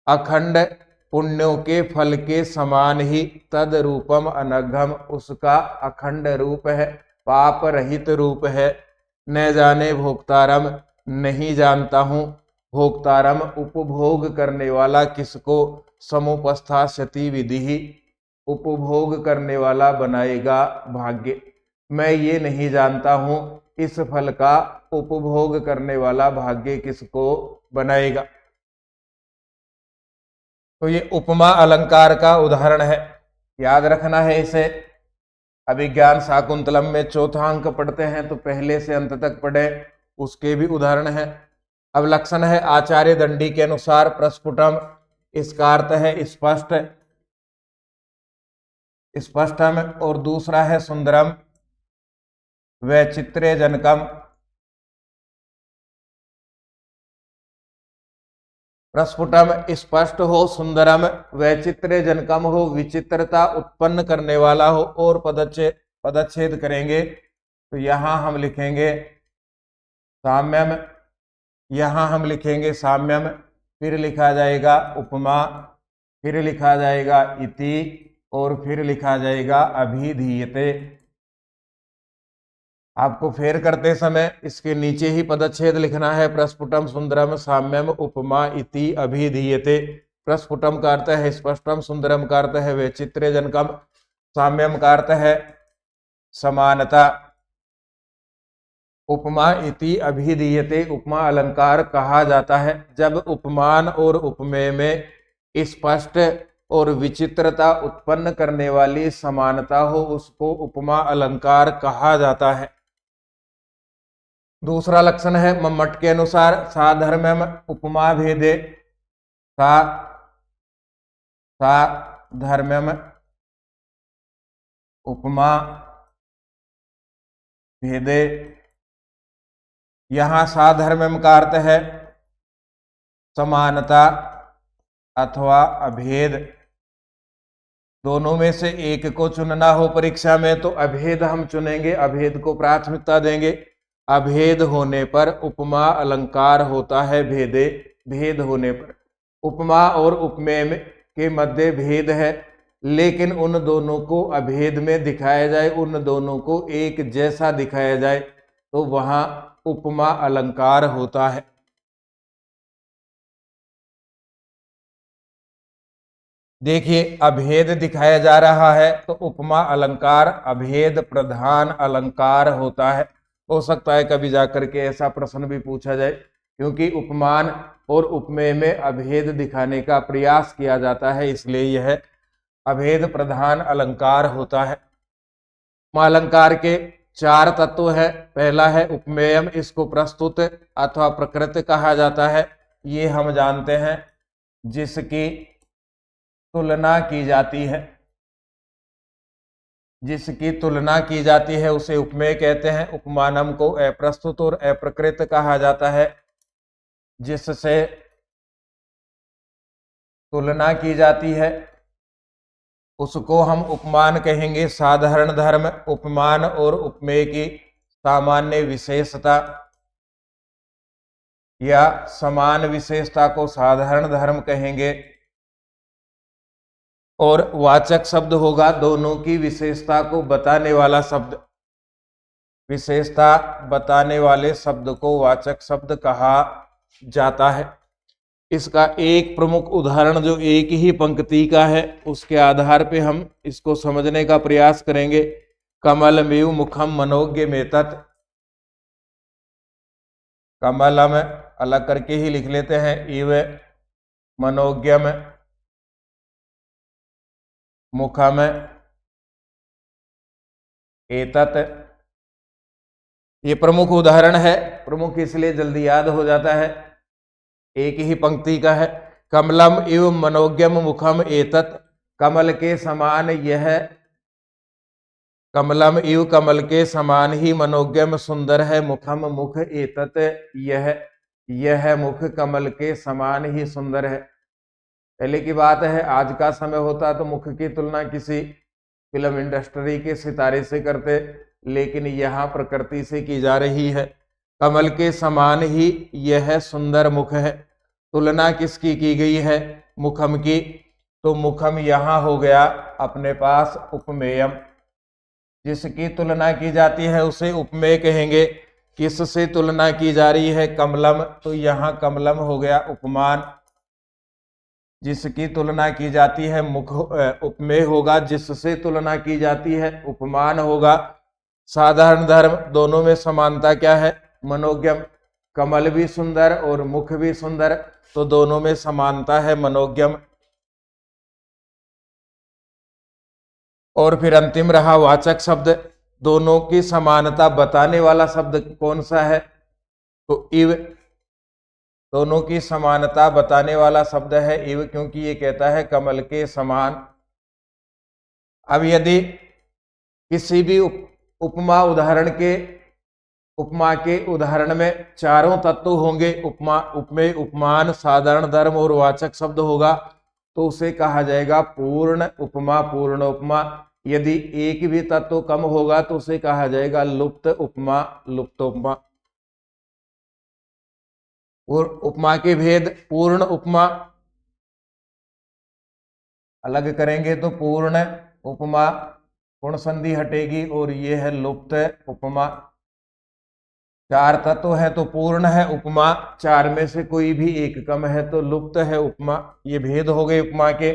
अखंड पुण्यों के फल के समान ही। तद रूपम अनघम, उसका अखंड रूप है, पाप रहित रूप है। न जाने भोक्तारम, नहीं जानता हूँ। भोक्तारम, उपभोग करने वाला किसको। समुपस्थास्यति विधि, उपभोग करने वाला बनाएगा भाग्य। मैं ये नहीं जानता हूँ इस फल का उपभोग करने वाला भाग्य किसको बनाएगा। तो ये उपमा अलंकार का उदाहरण है, याद रखना है इसे। अभिज्ञान शाकुंतलम में चौथा अंक पढ़ते हैं तो पहले से अंत तक पढ़े, उसके भी उदाहरण है। अब लक्षण है आचार्य दंडी के अनुसार प्रस्फुटम, इसका अर्थ है स्पष्ट, स्पष्टम, और दूसरा है सुंदरम, वैचित्र्य जनकम। प्रस्फुटम स्पष्ट हो, सुंदरम वैचित्र्य जनकम हो, विचित्रता उत्पन्न करने वाला हो। और पदच्छेद करेंगे तो यहां हम लिखेंगे साम्यम, यहां हम लिखेंगे साम्यम, फिर लिखा जाएगा उपमा, फिर लिखा जाएगा इति, और फिर लिखा जाएगा अभिधीयते। आपको फेर करते समय इसके नीचे ही पदच्छेद लिखना है। प्रस्फुटम, सुंदरम, साम्यम, उपमा, इति, अभिधीयते। प्रस्फुटम का अर्थ है स्पष्टम, सुंदरम का अर्थ है वैचित्र्य जनकम, साम्यम का अर्थ है समानता। उपमा, इति, अभिधीयते उपमा अलंकार कहा जाता है जब उपमान और उपमेय में स्पष्ट और विचित्रता उत्पन्न करने वाली समानता हो, उसको उपमा अलंकार कहा जाता है। दूसरा लक्षण है मम्मट के अनुसार साधर्म्यम उपमा भेदे, साधर्म्यम उपमा भेदे। यहां साधर्म्यम का अर्थ है समानता अथवा अभेद, दोनों में से एक को चुनना हो परीक्षा में तो अभेद हम चुनेंगे, अभेद को प्राथमिकता देंगे। अभेद होने पर उपमा अलंकार होता है भेदे, भेद होने पर। उपमा और उपमेय के मध्य भेद है, लेकिन उन दोनों को अभेद में दिखाया जाए, उन दोनों को एक जैसा दिखाया जाए तो वहां उपमा अलंकार होता है। देखिए अभेद दिखाया जा रहा है तो उपमा अलंकार अभेद प्रधान अलंकार होता है। हो सकता है कभी जाकर के ऐसा प्रश्न भी पूछा जाए, क्योंकि उपमान और उपमेय में अभेद दिखाने का प्रयास किया जाता है, इसलिए यह अभेद प्रधान अलंकार होता है। उपमा अलंकार के 4 तत्व है। पहला है उपमेयम, इसको प्रस्तुत अथवा प्रकृत कहा जाता है। ये हम जानते हैं, जिसकी तुलना की जाती है, जिसकी तुलना की जाती है उसे उपमेय कहते हैं। उपमानम को अप्रस्तुत और अप्रकृत कहा जाता है, जिससे तुलना की जाती है उसको हम उपमान कहेंगे। साधारण धर्म, उपमान और उपमेय की सामान्य विशेषता या समान विशेषता को साधारण धर्म कहेंगे। और वाचक शब्द होगा दोनों की विशेषता को बताने वाला शब्द। विशेषता बताने वाले शब्द को वाचक शब्द कहा जाता है। इसका एक प्रमुख उदाहरण जो एक ही पंक्ति का है, उसके आधार पे हम इसको समझने का प्रयास करेंगे। कमलमिव मुखम मनोज्ञ मेतत्। कमलम अलग करके ही लिख लेते हैं, इव मनोज्ञम मुखम एतत्। ये प्रमुख उदाहरण है। प्रमुख इसलिए जल्दी याद हो जाता है, एक ही पंक्ति का है। कमलम इव मनोज्ञम मुखम एतत्। कमल के समान यह, कमलम इव कमल के समान ही मनोज्ञम सुंदर है। मुखम मुख एतत् यह मुख कमल के समान ही सुंदर है। पहले की बात है, आज का समय होता तो मुख की तुलना किसी फिल्म इंडस्ट्री के सितारे से करते, लेकिन यहाँ प्रकृति से की जा रही है। कमल के समान ही यह सुंदर मुख है। तुलना किसकी की गई है? मुखम की। तो मुखम यहाँ हो गया अपने पास उपमेयम। जिसकी तुलना की जाती है उसे उपमेय कहेंगे। किससे तुलना की जा रही है? कमलम, तो यहाँ कमलम हो गया उपमान। जिसकी तुलना की जाती है मुख उपमेय होगा, जिससे तुलना की जाती है उपमान होगा। साधारण धर्म, दोनों में समानता क्या है? मनोज्ञम। कमल भी सुंदर और मुख भी सुंदर, तो दोनों में समानता है मनोज्ञम। और फिर अंतिम रहा वाचक शब्द। दोनों की समानता बताने वाला शब्द कौन सा है? तो इव। दोनों की समानता बताने वाला शब्द है इव, क्योंकि ये कहता है कमल के समान। अब यदि किसी भी उपमा के उदाहरण में चारों तत्व होंगे, उपमा, उपमेय, उपमान, साधारण धर्म और वाचक शब्द होगा, तो उसे कहा जाएगा पूर्ण उपमा, पूर्ण उपमा। यदि एक भी तत्व कम होगा तो उसे कहा जाएगा लुप्त उपमा, लुप्त उपमा। और उपमा के भेद, पूर्ण उपमा अलग करेंगे तो पूर्ण उपमा, पूर्ण संधि हटेगी, और ये है लुप्त उपमा। 4 तत्व है तो पूर्ण है उपमा, 4 में से कोई भी एक कम है तो लुप्त है उपमा। ये भेद हो गए उपमा के।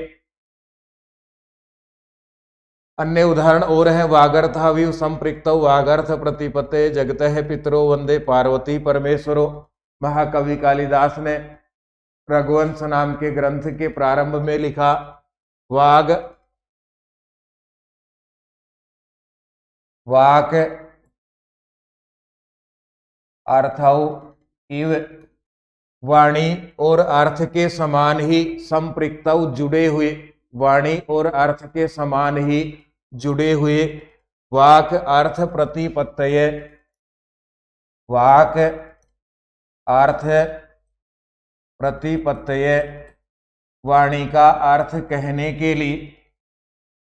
अन्य उदाहरण और है। वागर्थाविव संपृक्त वागर्थ प्रतिपत्ते जगत है पितरो वंदे पार्वती परमेश्वरो। महाकवि कालिदास ने रघुवंश नाम के ग्रंथ के प्रारंभ में लिखा, वाग वाक अर्थौ इव। वाणी और अर्थ के समान ही संपृक्तौ जुड़े हुए, वाणी और अर्थ के समान ही जुड़े हुए। वाक अर्थ प्रतिपत्तये, वाक अर्थ प्रतिपत्तये, वाणी का अर्थ कहने के लिए,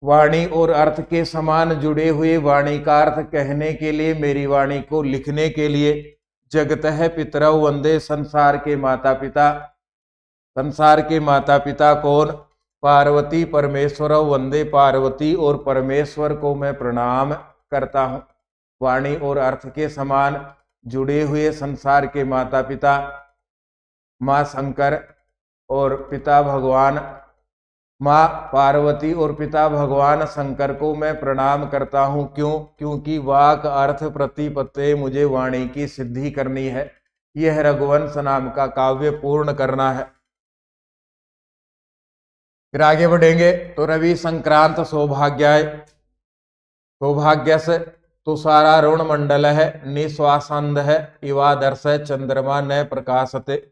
वाणी और अर्थ के समान जुड़े हुए, वाणी का अर्थ कहने के लिए, मेरी वाणी को लिखने के लिए। जगत है पितरौ वंदे, संसार के माता पिता। संसार के माता पिता कौन? पार्वती परमेश्वर वंदे, पार्वती और परमेश्वर को मैं प्रणाम करता हूँ। वाणी और अर्थ के समान जुड़े हुए संसार के माता पिता माँ शंकर और पिता भगवान माँ पार्वती और पिता भगवान शंकर को मैं प्रणाम करता हूँ। क्यों? क्योंकि वाक अर्थ प्रतिपत्ति मुझे वाणी की सिद्धि करनी है। यह रघुवंश नाम का काव्य पूर्ण करना है। फिर आगे बढ़ेंगे तो रवि संक्रांत सौभाग्याय सौभाग्यस तुषारारुण मंडल है निश्वासंद है इवादर्श चंद्रमा न प्रकाशते।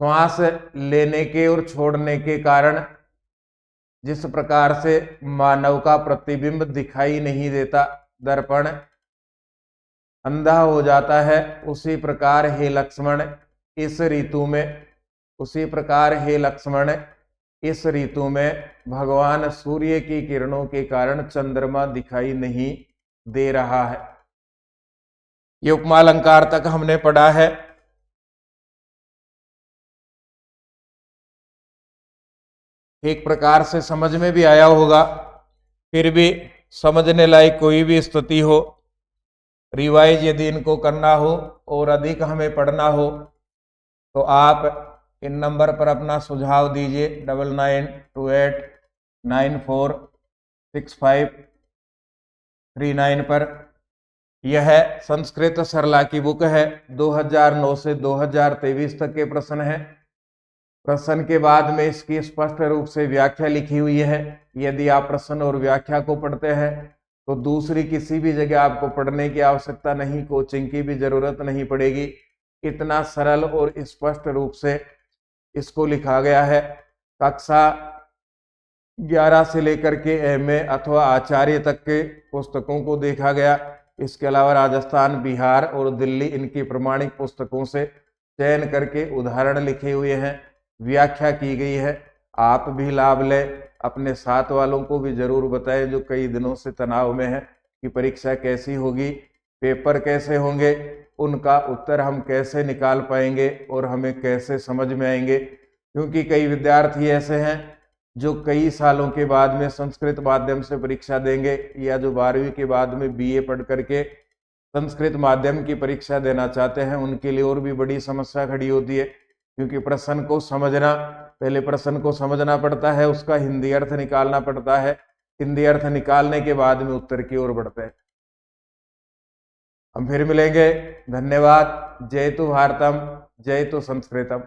श्वास लेने के और छोड़ने के कारण जिस प्रकार से मानव का प्रतिबिंब दिखाई नहीं देता, दर्पण अंधा हो जाता है, उसी प्रकार हे लक्ष्मण इस ऋतु में उसी प्रकार हे लक्ष्मण इस ऋतु में भगवान सूर्य की किरणों के कारण चंद्रमा दिखाई नहीं दे रहा है। ये उपमा अलंकार तक हमने पढ़ा है। एक प्रकार से समझ में भी आया होगा, फिर भी समझने लायक कोई भी स्थिति हो, रिवाइज यदि इनको करना हो और अधिक हमें पढ़ना हो तो आप इन नंबर पर अपना सुझाव दीजिए 9928946539 पर। यह संस्कृत सरला की बुक है। 2009 से 2023 तक के प्रश्न हैं। प्रश्न के बाद में इसकी स्पष्ट रूप से व्याख्या लिखी हुई है। यदि आप प्रश्न और व्याख्या को पढ़ते हैं तो दूसरी किसी भी जगह आपको पढ़ने की आवश्यकता नहीं, कोचिंग की भी जरूरत नहीं पड़ेगी। इतना सरल और स्पष्ट रूप से इसको लिखा गया है। कक्षा 11 से लेकर के एमए अथवा आचार्य तक के पुस्तकों को देखा गया। इसके अलावा राजस्थान, बिहार और दिल्ली इनकी प्रमाणिक पुस्तकों से चयन करके उदाहरण लिखे हुए हैं, व्याख्या की गई है। आप भी लाभ लें, अपने साथ वालों को भी जरूर बताएं जो कई दिनों से तनाव में है कि परीक्षा कैसी होगी, पेपर कैसे होंगे, उनका उत्तर हम कैसे निकाल पाएंगे और हमें कैसे समझ में आएंगे। क्योंकि कई विद्यार्थी ऐसे हैं जो कई सालों के बाद में संस्कृत माध्यम से परीक्षा देंगे, या जो 12वीं के बाद में बीए पढ़ करके संस्कृत माध्यम की परीक्षा देना चाहते हैं, उनके लिए और भी बड़ी समस्या खड़ी होती है। क्योंकि प्रश्न को समझना, पहले प्रश्न को समझना पड़ता है, उसका हिंदी अर्थ निकालना पड़ता है, हिंदी अर्थ निकालने के बाद में उत्तर की ओर बढ़ते हैं। हम फिर मिलेंगे। धन्यवाद। जय तु भारतम, जय तु संस्कृतम।